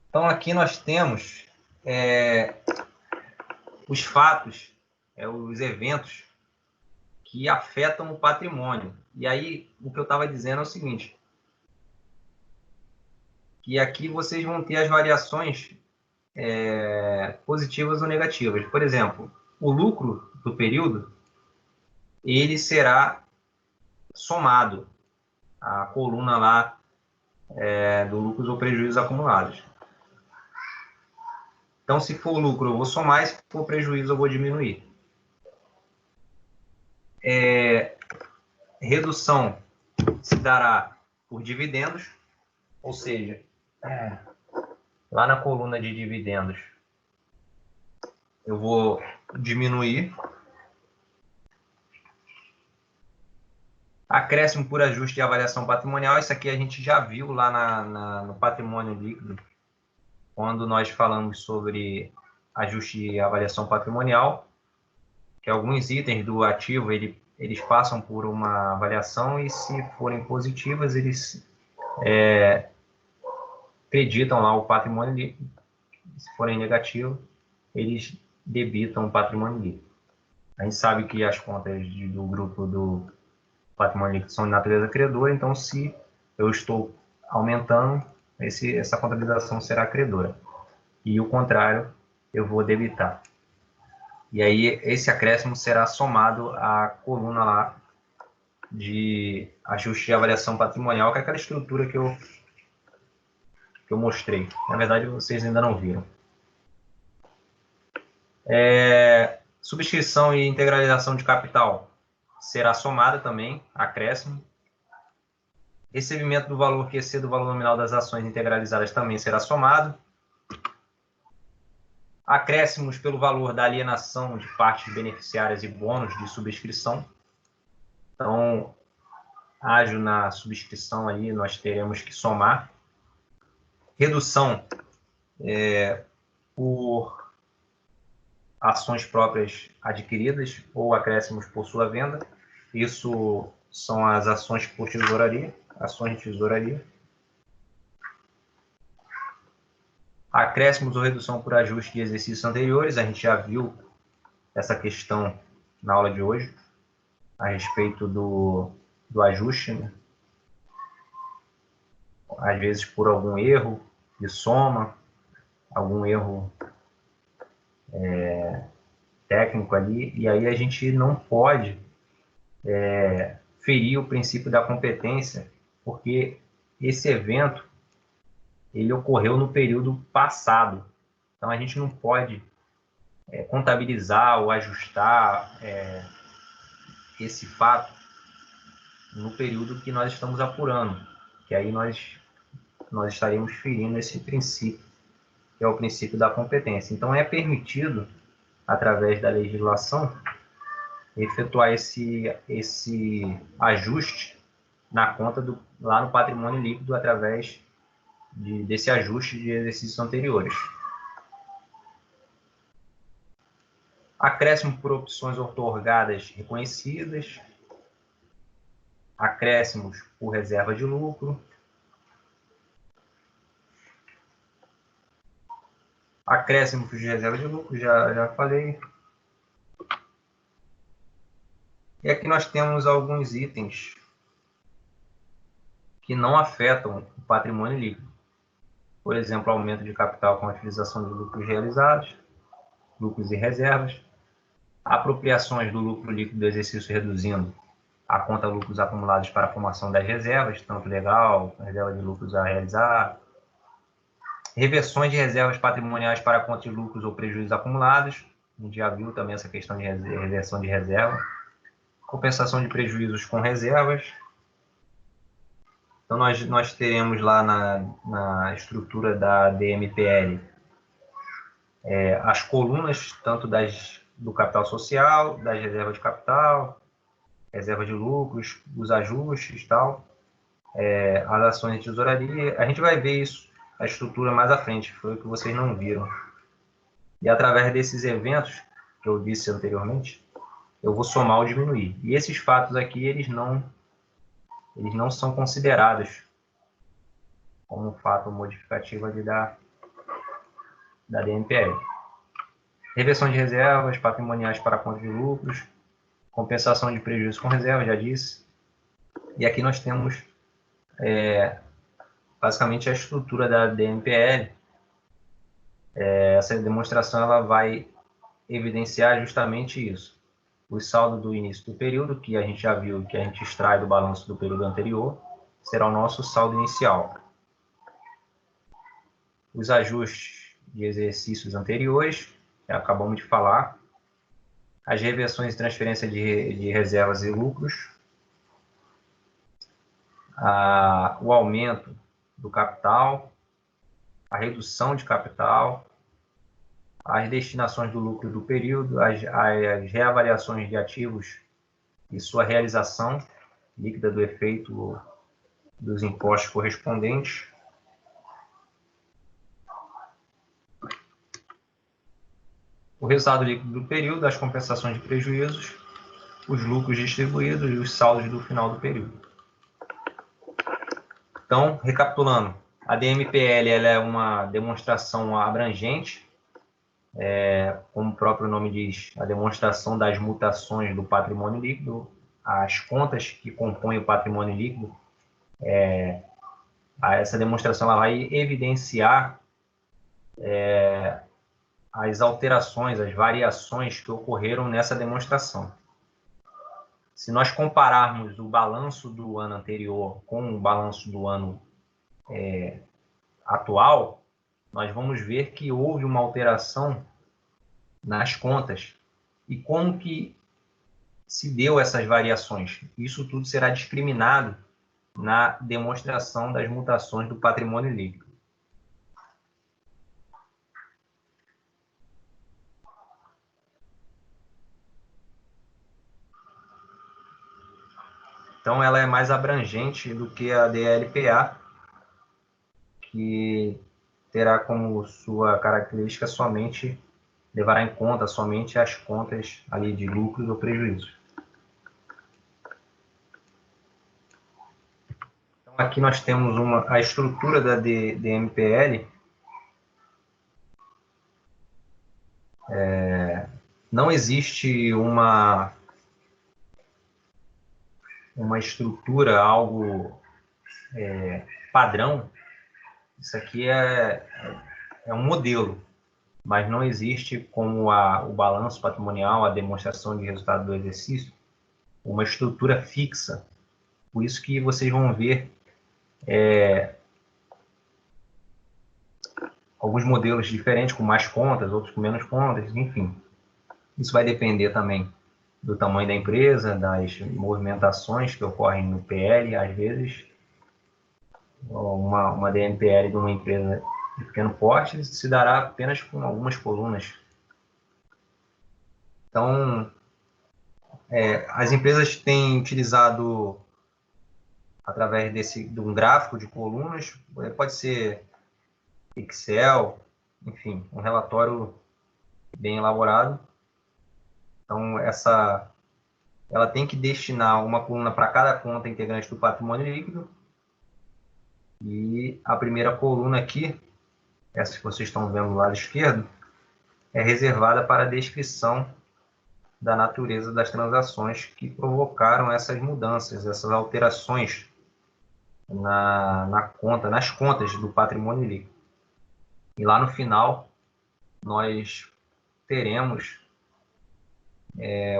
Então, aqui nós temos os fatos, os eventos que afetam o patrimônio. E aí, o que eu estava dizendo é o seguinte, que aqui vocês vão ter as variações positivas ou negativas. Por exemplo, o lucro do período, ele será somado à coluna lá do lucros ou prejuízos acumulados. Então, se for lucro, eu vou somar, e se for prejuízo, eu vou diminuir. Redução se dará por dividendos, ou seja, lá na coluna de dividendos, eu vou diminuir. Acréscimo por ajuste de avaliação patrimonial, isso aqui a gente já viu lá no patrimônio líquido, quando nós falamos sobre ajuste de avaliação patrimonial, que alguns itens do ativo eles passam por uma avaliação e, se forem positivas, eles acreditam lá o patrimônio líquido. Se forem negativos, eles debitam o patrimônio líquido. A gente sabe que as contas do grupo do patrimônio líquido são de natureza credora, então se eu estou aumentando, essa contabilização será credora. E o contrário, eu vou debitar. E aí, esse acréscimo será somado à coluna lá de ajuste de avaliação patrimonial, que é aquela estrutura que eu mostrei. Na verdade, vocês ainda não viram. Subscrição e integralização de capital será somada também, acréscimo. Recebimento do valor que exceda o valor nominal das ações integralizadas também será somado. Acréscimos pelo valor da alienação de partes beneficiárias e bônus de subscrição. Então, ágio na subscrição aí, nós teremos que somar. Redução por ações próprias adquiridas ou acréscimos por sua venda. Isso são as ações por tesouraria, ações de tesouraria. Acréscimos ou redução por ajuste de exercícios anteriores, a gente já viu essa questão na aula de hoje, a respeito do ajuste, né? Às vezes por algum erro de soma, algum erro técnico ali, e aí a gente não pode ferir o princípio da competência, porque esse evento ele ocorreu no período passado. Então, a gente não pode contabilizar ou ajustar esse fato no período que nós estamos apurando, que aí nós estaríamos ferindo esse princípio, que é o princípio da competência. Então, é permitido, através da legislação, efetuar esse ajuste na conta lá no patrimônio líquido, através desse ajuste de exercícios anteriores. Acréscimo por opções outorgadas reconhecidas, acréscimos por reserva de lucro, acréscimos de reserva de lucro, já falei. E aqui nós temos alguns itens que não afetam o patrimônio líquido. Por exemplo, aumento de capital com a utilização de lucros realizados, lucros e reservas, apropriações do lucro líquido do exercício reduzindo a conta lucros acumulados para a formação das reservas, tanto legal, reserva de lucros a realizar, reversões de reservas patrimoniais para a conta de lucros ou prejuízos acumulados, a gente já viu também essa questão de reversão de reserva, compensação de prejuízos com reservas. Então, nós teremos lá na estrutura da DMPL as colunas, tanto do capital social, das reservas de capital, reserva de lucros, os ajustes e tal, as ações de tesouraria. A gente vai ver isso, a estrutura mais à frente, foi o que vocês não viram. E através desses eventos, que eu disse anteriormente, eu vou somar ou diminuir. E esses fatos aqui, eles não são considerados como fato modificativo ali da DMPL. Reversão de reservas patrimoniais para a conta de lucros, compensação de prejuízos com reserva, já disse. E aqui nós temos basicamente a estrutura da DMPL. Essa demonstração ela vai evidenciar justamente isso. O saldo do início do período, que a gente já viu que a gente extrai do balanço do período anterior, será o nosso saldo inicial. Os ajustes de exercícios anteriores, que acabamos de falar. As reversões e transferência de reservas e lucros. O aumento do capital. A redução de capital. As destinações do lucro do período. As reavaliações de ativos e sua realização líquida do efeito dos impostos correspondentes. O resultado líquido do período, as compensações de prejuízos, os lucros distribuídos e os saldos do final do período. Então, recapitulando, a DMPL ela é uma demonstração abrangente, como o próprio nome diz, a demonstração das mutações do patrimônio líquido, as contas que compõem o patrimônio líquido, essa demonstração ela vai evidenciar as alterações, as variações que ocorreram nessa demonstração. Se nós compararmos o balanço do ano anterior com o balanço do ano atual, nós vamos ver que houve uma alteração nas contas. E como que se deu essas variações? Isso tudo será discriminado na demonstração das mutações do patrimônio líquido. Então, ela é mais abrangente do que a DLPA, que terá como sua característica somente, levará em conta somente as contas ali de lucros ou prejuízos. Então, aqui nós temos a estrutura da DMPL. Não existe uma estrutura, algo padrão. Isso aqui é um modelo, mas não existe como o balanço patrimonial, a demonstração de resultado do exercício, uma estrutura fixa. Por isso que vocês vão ver alguns modelos diferentes, com mais contas, outros com menos contas, enfim. Isso vai depender também do tamanho da empresa, das movimentações que ocorrem no PL. Às vezes, uma DMPL de uma empresa de pequeno porte se dará apenas com algumas colunas. Então, as empresas têm utilizado, através de um gráfico de colunas, pode ser Excel, enfim, um relatório bem elaborado. Então, ela tem que destinar uma coluna para cada conta integrante do patrimônio líquido. E a primeira coluna aqui, essa que vocês estão vendo do lado esquerdo, é reservada para a descrição da natureza das transações que provocaram essas mudanças, essas alterações nas contas do patrimônio líquido. E lá no final, nós teremos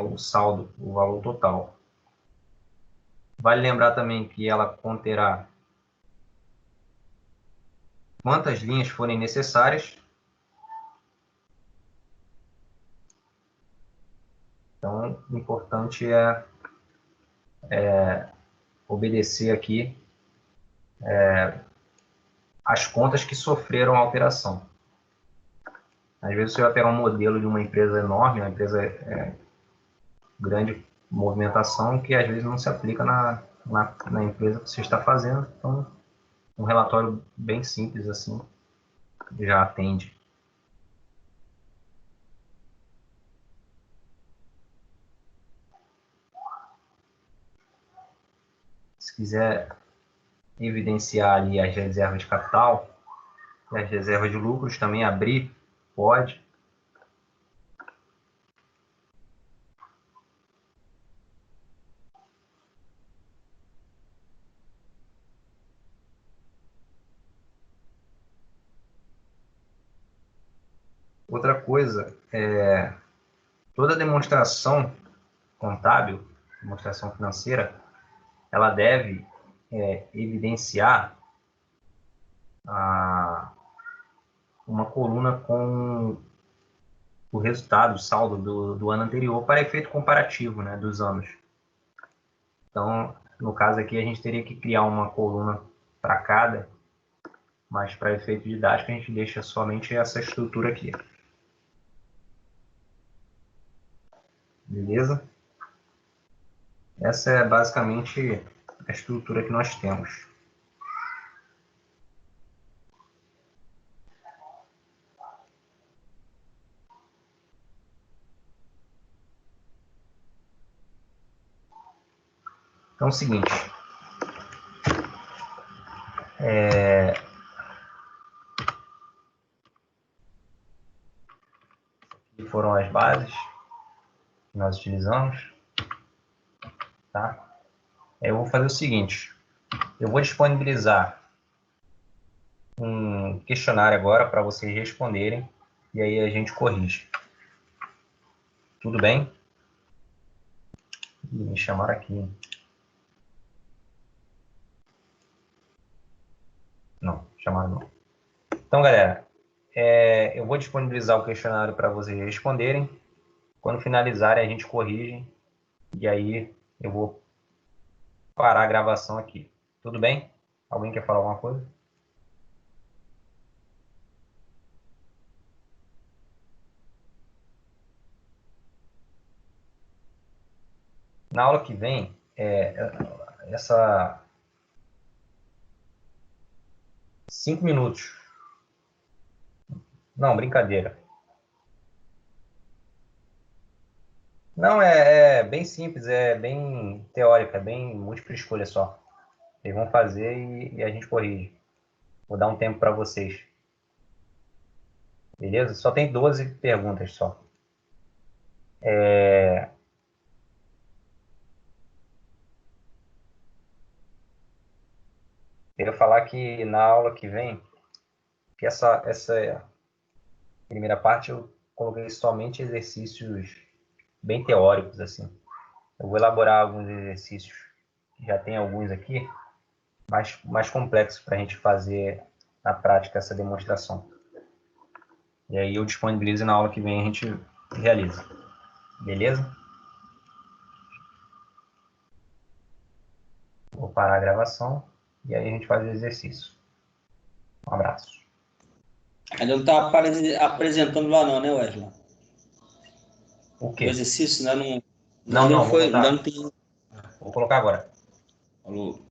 o saldo, o valor total. Vale lembrar também que ela conterá quantas linhas forem necessárias. Então, o importante é obedecer aqui as contas que sofreram alteração. Às vezes você vai pegar um modelo de uma empresa enorme, uma empresa grande movimentação, que às vezes não se aplica na empresa que você está fazendo. Então, um relatório bem simples assim já atende. Se quiser evidenciar ali as reservas de capital e as reservas de lucros, também abrir, pode. Outra coisa, toda demonstração contábil, demonstração financeira, ela deve evidenciar uma coluna com o resultado, o saldo do ano anterior, para efeito comparativo, né, dos anos. Então, no caso aqui, a gente teria que criar uma coluna para cada, mas para efeito didático a gente deixa somente essa estrutura aqui. Beleza? Essa é basicamente a estrutura que nós temos. Então é o seguinte, aqui foram as bases que nós utilizamos, tá? Eu vou fazer o seguinte, eu vou disponibilizar um questionário agora para vocês responderem e aí a gente corrige. Tudo bem? Me chamaram aqui. Não, chamaram não. Então, galera, eu vou disponibilizar o questionário para vocês responderem. Quando finalizarem, a gente corrige. E aí eu vou parar a gravação aqui. Tudo bem? Alguém quer falar alguma coisa? Na aula que vem, essa 5 minutos. Não, brincadeira. Não, é bem simples, é bem teórico, é bem múltipla escolha só. Eles vão fazer e a gente corrige. Vou dar um tempo para vocês. Beleza? Só tem 12 perguntas só. Eu ia falar que na aula que vem, que essa primeira parte eu coloquei somente exercícios bem teóricos, assim. Eu vou elaborar alguns exercícios, já tem alguns aqui, mais complexos para a gente fazer na prática essa demonstração. E aí eu disponibilizo e na aula que vem a gente realiza. Beleza? Vou parar a gravação e aí a gente faz o exercício. Um abraço. Ainda não está apresentando lá não, né, Wesley? O O quê? exercício, né? Não, Não vou foi, ainda botar. não tem. Vou colocar agora. Falou.